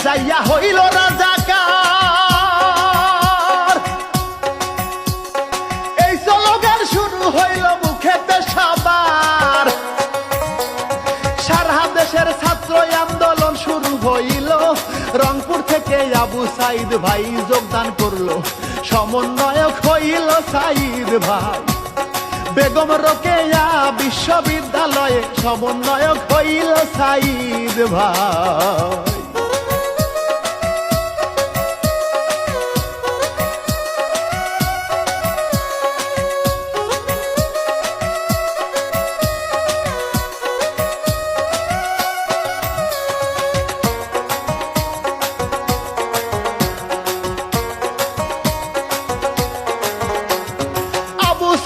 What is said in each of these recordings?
যাইয়া হইল রাজাকার। এই স্লোগান শুরু হইল মুখেতে সবার, সারা দেশের ছাত্র আন্দোলন শুরু হইল। রংপুর থেকে আবু সাইদ ভাই যোগদান করলো, সমন্বয়ক হইল সাইদ ভাই। বেগম রোকেয়া বিশ্ববিদ্যালয়ে সমন্বয়ক হইল সাইদ ভাই।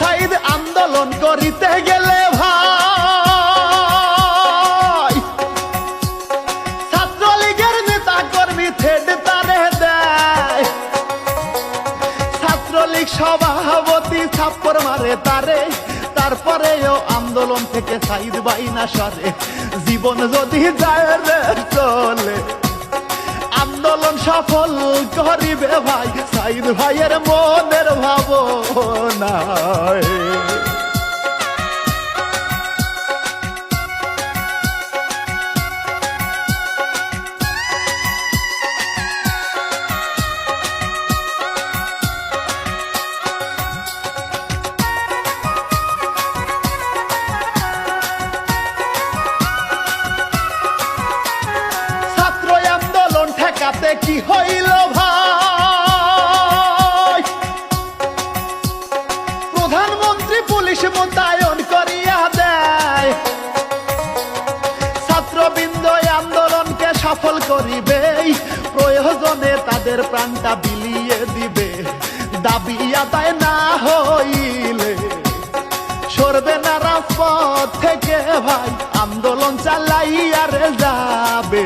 সাইদ আন্দোলন করিতে গেলে ভাই ছাত্রলীগের নেতা কর্মী থেড তারে দেয়। ছাত্রলীগ সভাপতি থাপ্পড় মারে তারে, তারপরেও আন্দোলন থেকে সাইদ ভাই না সরে। জীবন যদি যায় রে চলে, আন্দোলন সফল করিবে ভাই সাইদ ভাইয়ের মনের ভাবনা। ছাত্র আন্দোলন ঠেকাতে কি হইল ভাই, প্রধানমন্ত্রী পুলিশ মোতায়েন করিয়া দেয়। ছাত্রবৃন্দ আন্দোলনকে সফল করিবে, প্রয়োজনে তাদের প্রাণটা বিলিয়ে দিবে। দাবি আদায় না হইলে সরবে না রাজপথ থেকে ভাই, আন্দোলন চালাইয়া যাবে।